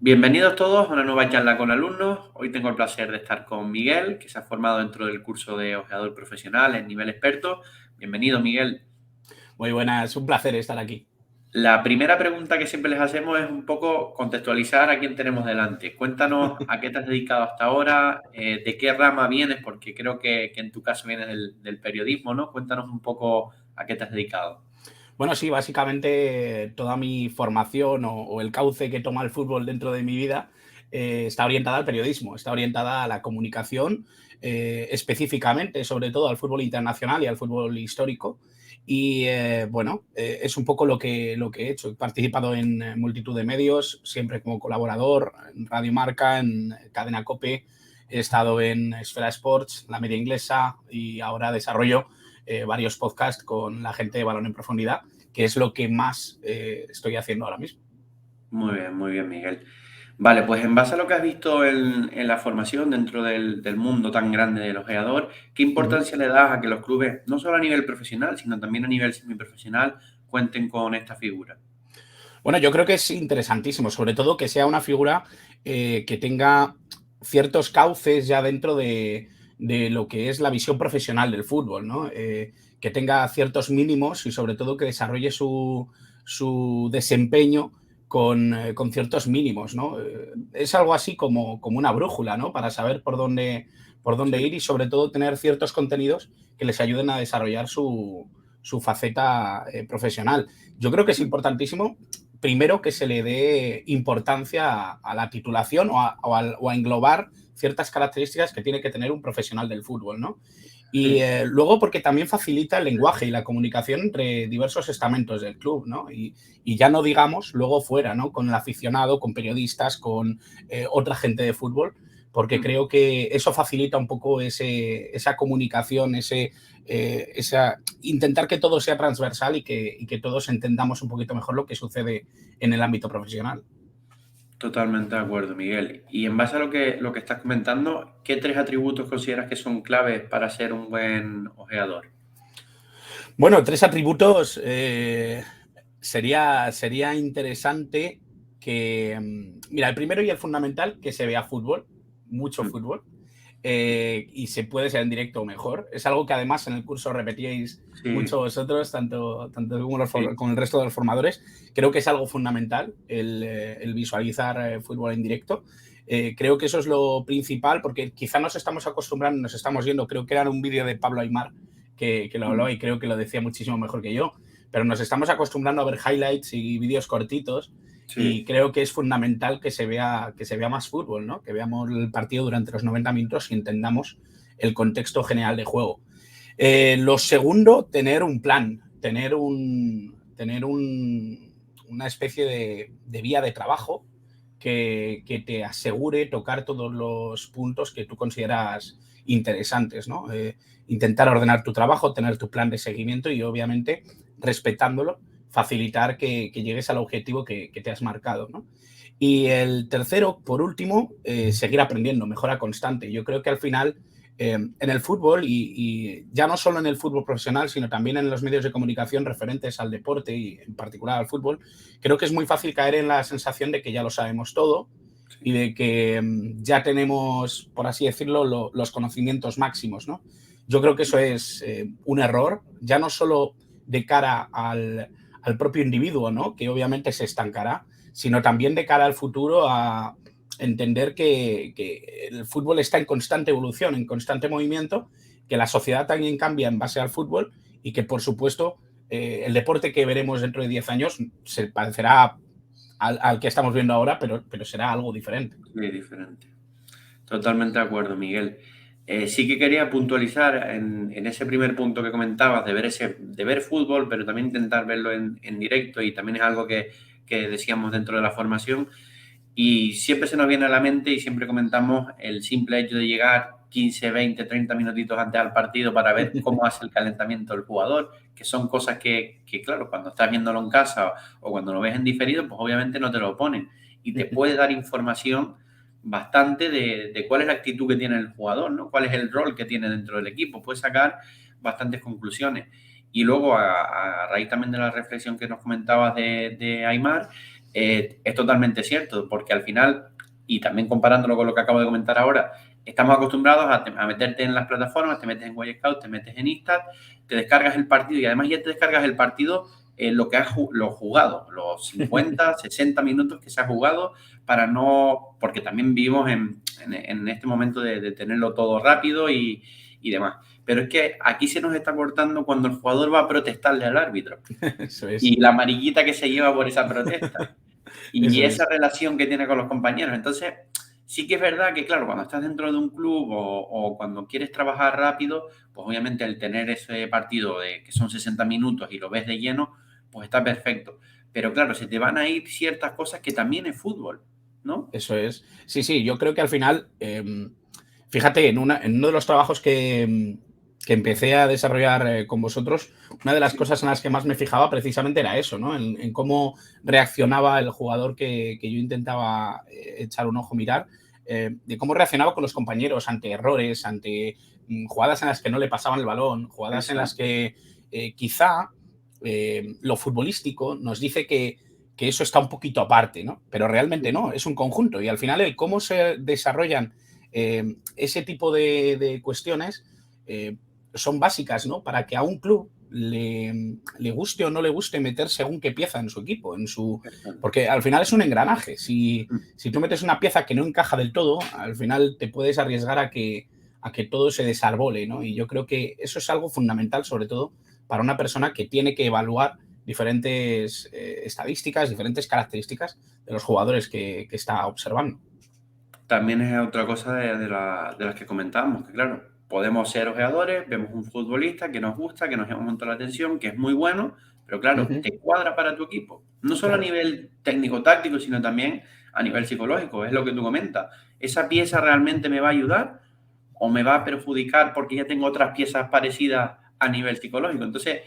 Bienvenidos todos a una nueva charla con alumnos. Hoy tengo el placer de estar con Miguel, que se ha formado dentro del curso de ojeador profesional en nivel experto. Bienvenido, Miguel. Muy buenas, un placer estar aquí. La primera pregunta que siempre les hacemos es un poco contextualizar a quién tenemos delante. Cuéntanos a qué te has dedicado hasta ahora, de qué rama vienes, porque creo que en tu caso vienes del periodismo, ¿no? Cuéntanos un poco a qué te has dedicado. Bueno, sí, básicamente toda mi formación o el cauce que toma el fútbol dentro de mi vida está orientada al periodismo, está orientada a la comunicación, específicamente, sobre todo al fútbol internacional y al fútbol histórico. Y es un poco lo que he hecho. He participado en multitud de medios, siempre como colaborador, en Radio Marca, en Cadena COPE, he estado en Esfera Sports, la media inglesa, y ahora desarrollo varios podcasts con la gente de Balón en Profundidad, que es lo que más estoy haciendo ahora mismo. Muy bien, Miguel. Vale, pues en base a lo que has visto en la formación dentro del mundo tan grande del ojeador, ¿qué Ujú. importancia le das a que los clubes, no solo a nivel profesional, sino también a nivel semiprofesional, cuenten con esta figura? Bueno, yo creo que es interesantísimo, sobre todo que sea una figura que tenga ciertos cauces ya dentro de lo que es la visión profesional del fútbol, ¿no? Que tenga ciertos mínimos y sobre todo que desarrolle su desempeño con ciertos mínimos, ¿no? Es algo así como una brújula, ¿no? Para saber por dónde Sí, ir y sobre todo tener ciertos contenidos que les ayuden a desarrollar su faceta profesional. Yo creo que es importantísimo primero que se le dé importancia a la titulación o a englobar ciertas características que tiene que tener un profesional del fútbol, ¿no? Y sí. luego porque también facilita el lenguaje y la comunicación entre diversos estamentos del club, ¿no? Y ya no digamos luego fuera, ¿no? Con el aficionado, con periodistas, con otra gente de fútbol, porque Mm. creo que eso facilita un poco esa comunicación, intentar que todo sea transversal y que todos entendamos un poquito mejor lo que sucede en el ámbito profesional. Totalmente de acuerdo, Miguel. Y en base a lo que estás comentando, ¿qué tres atributos consideras que son claves para ser un buen ojeador? Bueno, tres atributos. Sería interesante mira, el primero y el fundamental, que se vea fútbol, mucho Mm. fútbol, y se puede ser en directo mejor. Es algo que además en el curso repetíais mucho Sí, vosotros, tanto como, sí. con el resto de los formadores. Creo que es algo fundamental el visualizar fútbol en directo. Creo que eso es lo principal, porque quizá nos estamos acostumbrando, nos estamos viendo, creo que era un vídeo de Pablo Aimar que lo hablaba Mm. y creo que lo decía muchísimo mejor que yo, pero nos estamos acostumbrando a ver highlights y vídeos cortitos y Sí. creo que es fundamental que se vea más fútbol, ¿no? Que veamos el partido durante los 90 minutos y entendamos el contexto general de juego. Lo segundo, tener un plan, una especie de vía de trabajo que te asegure tocar todos los puntos que tú consideras interesantes, ¿no? Intentar ordenar tu trabajo, tener tu plan de seguimiento y obviamente respetándolo, facilitar que llegues al objetivo que te has marcado, ¿no? Y el tercero, por último, seguir aprendiendo, mejora constante. Yo creo que al final en el fútbol y ya no solo en el fútbol profesional, sino también en los medios de comunicación referentes al deporte y en particular al fútbol, creo que es muy fácil caer en la sensación de que ya lo sabemos todo y Sí. de que ya tenemos, por así decirlo, los conocimientos máximos, ¿no? Yo creo que eso es un error, ya no solo de cara al propio individuo, ¿no? Que obviamente se estancará, sino también de cara al futuro a entender que el fútbol está en constante evolución, en constante movimiento, que la sociedad también cambia en base al fútbol y que, por supuesto, el deporte que veremos dentro de 10 años se parecerá al que estamos viendo ahora, pero será algo diferente. Sí, diferente. Totalmente de acuerdo, Miguel. Sí que quería puntualizar en ese primer punto que comentabas de ver fútbol, pero también intentar verlo en directo y también es algo que decíamos dentro de la formación. Y siempre se nos viene a la mente y siempre comentamos el simple hecho de llegar 15, 20, 30 minutitos antes al partido para ver cómo hace el calentamiento el jugador, que son cosas que, claro, cuando estás viéndolo en casa o cuando lo ves en diferido, pues obviamente no te lo ponen y te puede dar información bastante de cuál es la actitud que tiene el jugador, ¿no? Cuál es el rol que tiene dentro del equipo. Puedes sacar bastantes conclusiones. Y luego, a raíz también de la reflexión que nos comentabas de Aymar, es totalmente cierto, porque al final, y también comparándolo con lo que acabo de comentar ahora, estamos acostumbrados a meterte en las plataformas, te metes en Scout, te metes en Instat, te descargas el partido y además ya te descargas el partido lo que has lo jugado, los 50, 60 minutos que se ha jugado para no, porque también vivimos en este momento de tenerlo todo rápido y demás. Pero es que aquí se nos está cortando cuando el jugador va a protestarle al árbitro. Eso es. Y la amarillita que se lleva por esa protesta. Y Eso esa es. relación que tiene con los compañeros. Entonces, sí que es verdad que, claro, cuando estás dentro de un club o cuando quieres trabajar rápido, pues obviamente el tener ese partido de que son 60 minutos y lo ves de lleno, pues está perfecto. Pero claro, se te van a ir ciertas cosas que también es fútbol, ¿no? Eso es. Sí, sí, yo creo que al final, fíjate, en uno de los trabajos que empecé a desarrollar con vosotros, una de las cosas en las que más me fijaba precisamente era eso, ¿no? En cómo reaccionaba el jugador que yo intentaba echar un ojo, mirar, de cómo reaccionaba con los compañeros ante errores, ante jugadas en las que no le pasaban el balón, jugadas en las que quizá lo futbolístico nos dice que eso está un poquito aparte, ¿no? Pero realmente no, es un conjunto. Y al final el cómo se desarrollan ese tipo de cuestiones son básicas, ¿no? Para que a un club le guste o no le guste meter según qué pieza en su equipo, porque al final es un engranaje. Si tú metes una pieza que no encaja del todo, al final te puedes arriesgar a que todo se desarbole, ¿no? Y yo creo que eso es algo fundamental, sobre todo para una persona que tiene que evaluar diferentes estadísticas, diferentes características de los jugadores que está observando. También es otra cosa de las que comentábamos, que claro, podemos ser ojeadores, vemos un futbolista que nos gusta, que nos llama un montón la atención, que es muy bueno, pero claro, Ujú. te cuadra para tu equipo. No solo a Claro. nivel técnico-táctico, sino también a nivel psicológico, es lo que tú comentas. ¿Esa pieza realmente me va a ayudar o me va a perjudicar porque ya tengo otras piezas parecidas a nivel psicológico? Entonces,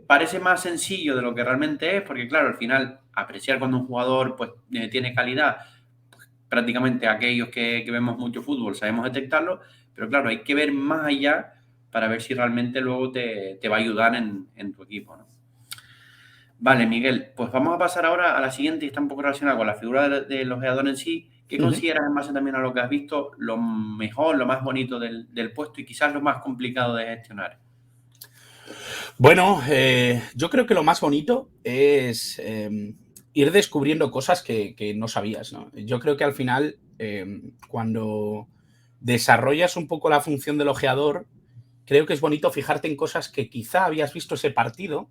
parece más sencillo de lo que realmente es, porque claro, al final, apreciar cuando un jugador pues, tiene calidad, prácticamente aquellos que vemos mucho fútbol sabemos detectarlo, pero claro, hay que ver más allá para ver si realmente luego te va a ayudar en tu equipo, ¿no? Vale, Miguel, pues vamos a pasar ahora a la siguiente y está un poco relacionada con la figura del ojeador en sí. ¿Qué Ujú. consideras, en base también a lo que has visto, lo mejor, lo más bonito del puesto y quizás lo más complicado de gestionar? Bueno, yo creo que lo más bonito es ir descubriendo cosas que no sabías, ¿no? Yo creo que al final, cuando desarrollas un poco la función del ojeador, creo que es bonito fijarte en cosas que quizá habías visto ese partido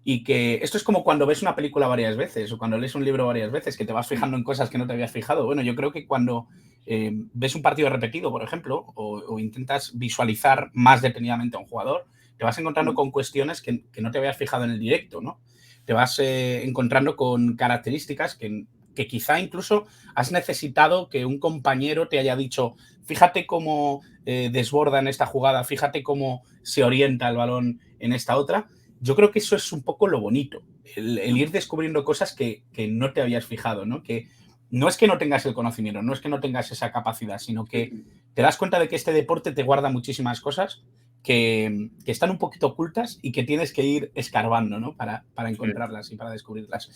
y que esto es como cuando ves una película varias veces o cuando lees un libro varias veces, que te vas Mm, fijando en cosas que no te habías fijado. Bueno, yo creo que cuando ves un partido repetido, por ejemplo, o intentas visualizar más detenidamente a un jugador, te vas encontrando mm, con cuestiones que no te habías fijado en el directo, ¿no? Te vas encontrando con características que quizá incluso has necesitado que un compañero te haya dicho, fíjate cómo desborda en esta jugada, fíjate cómo se orienta el balón en esta otra. Yo creo que eso es un poco lo bonito, el ir descubriendo cosas que no te habías fijado, ¿no? Que no es que no tengas el conocimiento, no es que no tengas esa capacidad, sino que sí, te das cuenta de que este deporte te guarda muchísimas cosas que están un poquito ocultas y que tienes que ir escarbando, ¿no? Para sí, encontrarlas y para descubrirlas.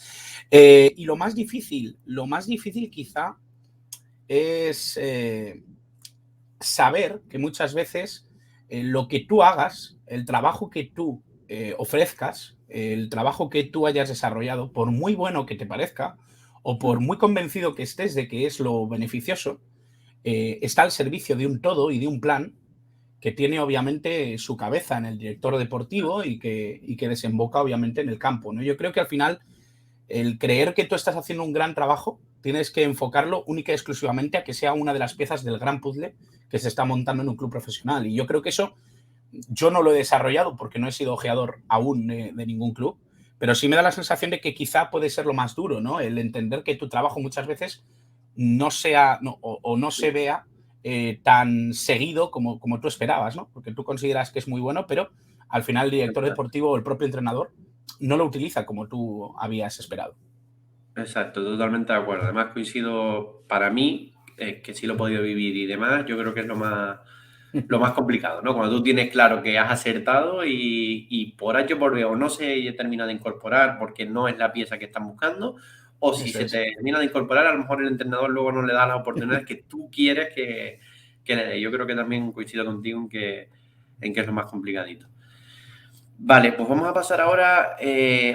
Y lo más difícil quizá es saber que muchas veces lo que tú hagas, el trabajo que tú ofrezcas, el trabajo que tú hayas desarrollado, por muy bueno que te parezca o por mm, muy convencido que estés de que es lo beneficioso, está al servicio de un todo y de un plan que tiene obviamente su cabeza en el director deportivo y que desemboca obviamente en el campo, ¿no? Yo creo que al final el creer que tú estás haciendo un gran trabajo, tienes que enfocarlo única y exclusivamente a que sea una de las piezas del gran puzzle que se está montando en un club profesional. Y yo creo que eso yo no lo he desarrollado porque no he sido ojeador aún de ningún club, pero sí me da la sensación de que quizá puede ser lo más duro, ¿no? El entender que tu trabajo muchas veces no sea o no se sí, vea tan seguido como tú esperabas, ¿no? Porque tú consideras que es muy bueno, pero al final el director exacto. deportivo o el propio entrenador no lo utiliza como tú habías esperado. Exacto, totalmente de acuerdo. Además, coincido para mí, que sí lo he podido vivir y demás, yo creo que es lo más, lo más complicado, ¿no? Cuando tú tienes claro que has acertado y por H o por B o no se termina de incorporar porque no es la pieza que están buscando, o si Eso se es. termina de incorporar, a lo mejor el entrenador luego no le da las oportunidades que tú quieres que le dé. Yo creo que también coincido contigo en que es lo más complicadito. Vale, pues vamos a pasar ahora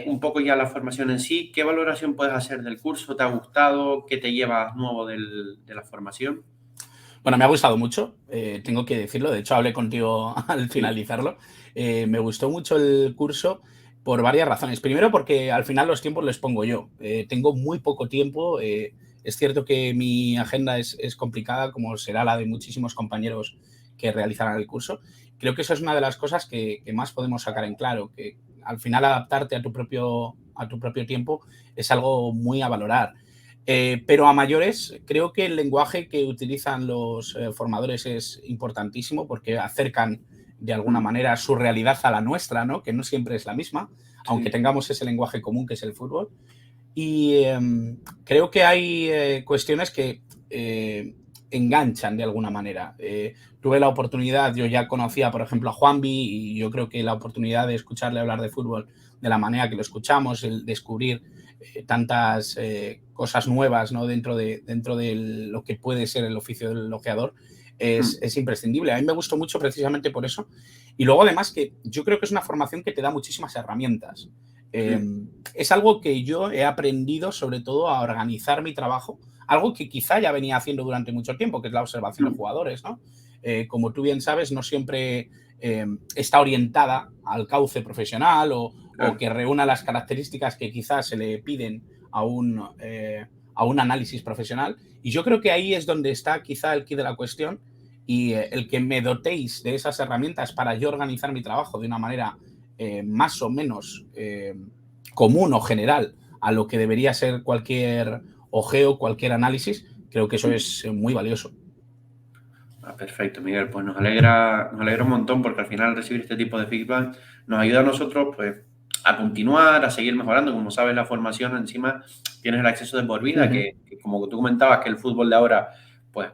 un poco ya a la formación en sí. ¿Qué valoración puedes hacer del curso? ¿Te ha gustado? ¿Qué te llevas nuevo de la formación? Bueno, me ha gustado mucho, tengo que decirlo. De hecho, hablé contigo al Sí, finalizarlo. Me gustó mucho el curso por varias razones. Primero, porque al final los tiempos les pongo yo. Tengo muy poco tiempo. Es cierto que mi agenda es complicada, como será la de muchísimos compañeros que realizarán el curso. Creo que eso es una de las cosas que más podemos sacar en claro, que al final adaptarte a tu propio tiempo es algo muy a valorar. Pero a mayores, creo que el lenguaje que utilizan los formadores es importantísimo porque acercan de alguna mm, manera su realidad a la nuestra, ¿no? Que no siempre es la misma, aunque sí, tengamos ese lenguaje común que es el fútbol. Y creo que hay cuestiones que enganchan de alguna manera. Tuve la oportunidad, yo ya conocía, por ejemplo, a Juanvi, y yo creo que la oportunidad de escucharle hablar de fútbol de la manera que lo escuchamos, el descubrir tantas cosas nuevas, ¿no? Dentro de lo que puede ser el oficio del ojeador, mm, es imprescindible. A mí me gustó mucho precisamente por eso. Y luego, además, que yo creo que es una formación que te da muchísimas herramientas. Eh, sí, es algo que yo he aprendido sobre todo a organizar mi trabajo, algo que quizá ya venía haciendo durante mucho tiempo, que es la observación de mm, jugadores, ¿no? Como tú bien sabes, no siempre está orientada al cauce profesional o claro. que reúna las características que quizás se le piden a un análisis profesional. Y yo creo que ahí es donde está quizá el quid de la cuestión y el que me dotéis de esas herramientas para yo organizar mi trabajo de una manera más o menos común o general a lo que debería ser cualquier ojeo, cualquier análisis, creo que eso Mm. es muy valioso. Ah, perfecto, Miguel. Pues nos alegra un montón porque al final recibir este tipo de feedback nos ayuda a nosotros pues a continuar, a seguir mejorando. Como sabes, la formación encima tienes el acceso de por Uh vida, -huh. que como tú comentabas que el fútbol de ahora pues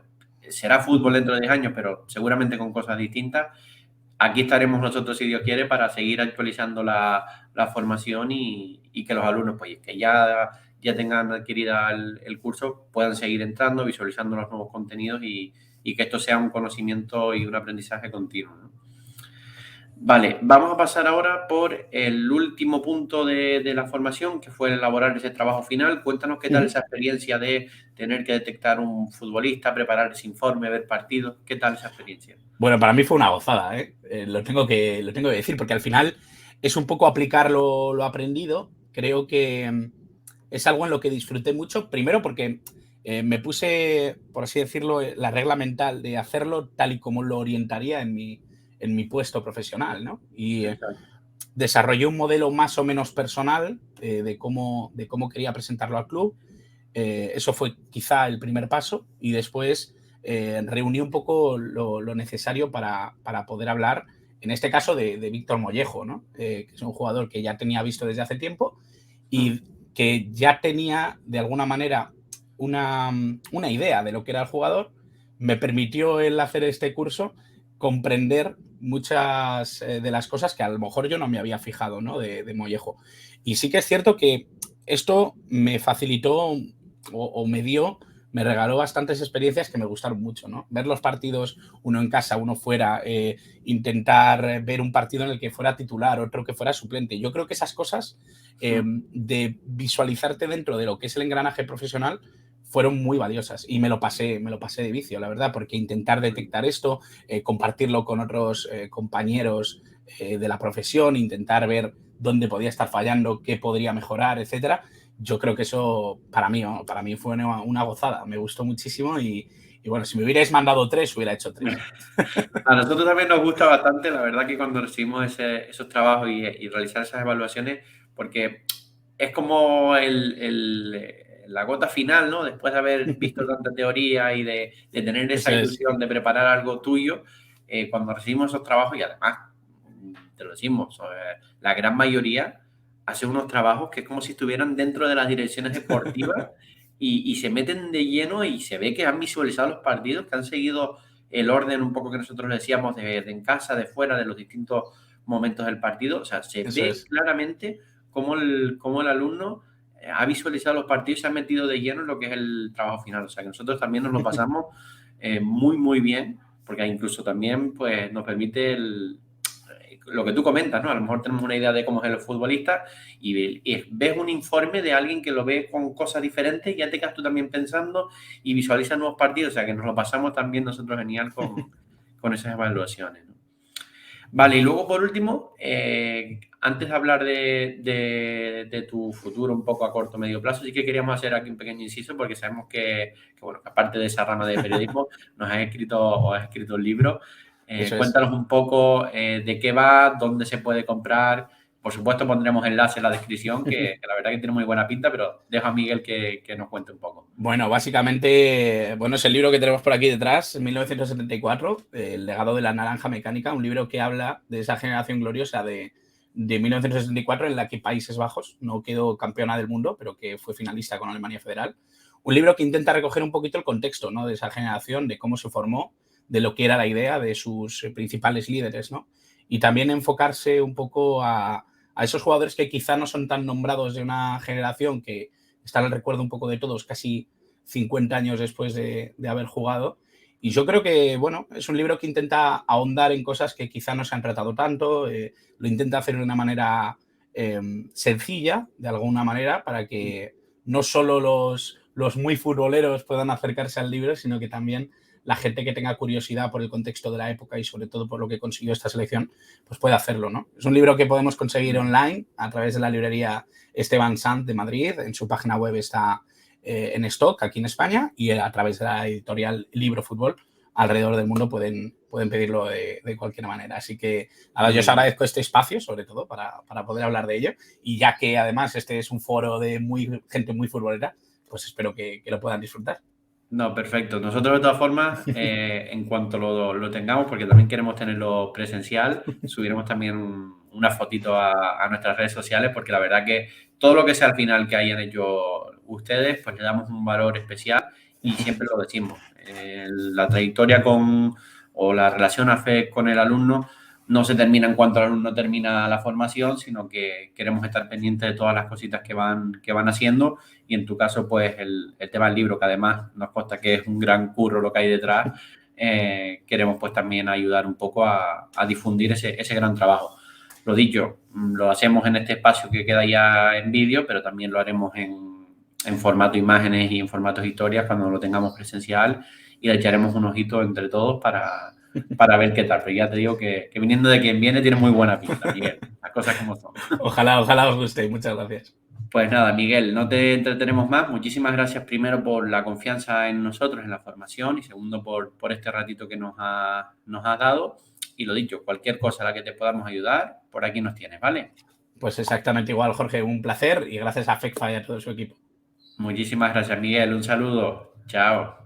será fútbol dentro de 10 años, pero seguramente con cosas distintas. Aquí estaremos nosotros, si Dios quiere, para seguir actualizando la formación y que los alumnos pues que ya tengan adquirida el curso puedan seguir entrando, visualizando los nuevos contenidos y que esto sea un conocimiento y un aprendizaje continuo, ¿no? Vale, vamos a pasar ahora por el último punto de la formación, que fue elaborar ese trabajo final. Cuéntanos qué Uh tal -huh. esa experiencia de tener que detectar un futbolista, preparar ese informe, ver partidos. ¿Qué tal esa experiencia? Bueno, para mí fue una gozada, ¿eh? Lo tengo que decir, porque al final es un poco aplicar lo aprendido. Creo que es algo en lo que disfruté mucho, primero porque me puse, por así decirlo, la regla mental de hacerlo tal y como lo orientaría en mi puesto profesional, ¿no? Y Exacto. desarrollé un modelo más o menos personal de cómo quería presentarlo al club. Eso fue quizá el primer paso y después reuní un poco lo necesario para poder hablar, en este caso, de Víctor Mollejo, ¿no? Que es un jugador que ya tenía visto desde hace tiempo Mm, y que ya tenía, de alguna manera, una idea de lo que era el jugador. Me permitió el hacer este curso comprender muchas de las cosas que a lo mejor yo no me había fijado, ¿no? De Mollejo. Y sí que es cierto que esto me facilitó me regaló bastantes experiencias que me gustaron mucho, ¿no? Ver los partidos, uno en casa, uno fuera, intentar ver un partido en el que fuera titular, otro que fuera suplente. Yo creo que esas cosas mm. de visualizarte dentro de lo que es el engranaje profesional fueron muy valiosas y me lo pasé de vicio, la verdad, porque intentar detectar esto, compartirlo con otros compañeros de la profesión, intentar ver dónde podía estar fallando, qué podría mejorar, etcétera. Yo creo que eso para mí fue una gozada, me gustó muchísimo y bueno, si me hubierais mandado tres, hubiera hecho tres. A nosotros también nos gusta bastante, la verdad, que cuando recibimos esos trabajos y realizar esas evaluaciones, porque es como la gota final, ¿no? Después de haber visto tanta teoría y de tener esa Eso es. ilusión de preparar algo tuyo, cuando recibimos esos trabajos, y además, te lo decimos, la gran mayoría hace unos trabajos que es como si estuvieran dentro de las direcciones deportivas y se meten de lleno y se ve que han visualizado los partidos, que han seguido el orden un poco que nosotros decíamos de en casa, de fuera, de los distintos momentos del partido. O sea, se ve claramente cómo el alumno ha visualizado los partidos y se ha metido de lleno en lo que es el trabajo final. O sea, que nosotros también nos lo pasamos muy, muy bien, porque incluso también pues, nos permite lo que tú comentas, ¿no? A lo mejor tenemos una idea de cómo es el futbolista y ves un informe de alguien que lo ve con cosas diferentes y ya te quedas tú también pensando y visualizas nuevos partidos. O sea, que nos lo pasamos también nosotros genial con esas evaluaciones, ¿no? Vale, y luego por último, antes de hablar de tu futuro un poco a corto o medio plazo, sí que queríamos hacer aquí un pequeño inciso porque sabemos que bueno, que aparte de esa rama de periodismo, nos has escrito un libro. Cuéntanos un poco de qué va, dónde se puede comprar. Por supuesto pondremos enlace en la descripción, que la verdad que tiene muy buena pinta, pero deja a Miguel que nos cuente un poco. Bueno, básicamente, es el libro que tenemos por aquí detrás, 1974, El legado de la naranja mecánica, un libro que habla de esa generación gloriosa de 1974 en la que Países Bajos no quedó campeona del mundo, pero que fue finalista con Alemania Federal. Un libro que intenta recoger un poquito el contexto, ¿no?, de esa generación, de cómo se formó, de lo que era la idea de sus principales líderes, ¿no? Y también enfocarse un poco a esos jugadores que quizá no son tan nombrados de una generación que está en el recuerdo un poco de todos casi 50 años después de haber jugado. Y yo creo que, es un libro que intenta ahondar en cosas que quizá no se han tratado tanto, lo intenta hacer de una manera sencilla, de alguna manera, para que no solo los muy futboleros puedan acercarse al libro, sino que también la gente que tenga curiosidad por el contexto de la época y sobre todo por lo que consiguió esta selección, pues puede hacerlo, ¿no? Es un libro que podemos conseguir online a través de la librería Esteban Sanz de Madrid. En su página web está en stock aquí en España y a través de la editorial Libro Fútbol alrededor del mundo pueden pedirlo de cualquier manera. Así que nada, yo os agradezco este espacio, sobre todo, para poder hablar de ello. Y ya que además este es un foro de gente muy futbolera, pues espero que lo puedan disfrutar. No, perfecto. Nosotros, de todas formas, en cuanto lo tengamos, porque también queremos tenerlo presencial, subiremos también una fotito a nuestras redes sociales, porque la verdad que todo lo que sea al final que hayan hecho ustedes, pues le damos un valor especial y siempre lo decimos. La trayectoria o la relación AFED con el alumno no se termina en cuanto el alumno termina la formación, sino que queremos estar pendientes de todas las cositas que van haciendo. Y en tu caso, pues el tema del libro, que además nos consta que es un gran curro lo que hay detrás, queremos pues también ayudar un poco a difundir ese gran trabajo. Lo dicho, lo hacemos en este espacio que queda ya en vídeo, pero también lo haremos en formato imágenes y en formato historias cuando lo tengamos presencial y le echaremos un ojito entre todos para ver qué tal. Pero ya te digo que viniendo de quien viene tiene muy buena pinta, Miguel. Las cosas como son. Ojalá os guste. Muchas gracias. Pues nada, Miguel, no te entretenemos más. Muchísimas gracias primero por la confianza en nosotros, en la formación, y segundo por este ratito que nos has dado. Y lo dicho, cualquier cosa a la que te podamos ayudar, por aquí nos tienes, ¿vale? Pues exactamente igual, Jorge. Un placer y gracias a FECFA y a todo su equipo. Muchísimas gracias, Miguel. Un saludo. Chao.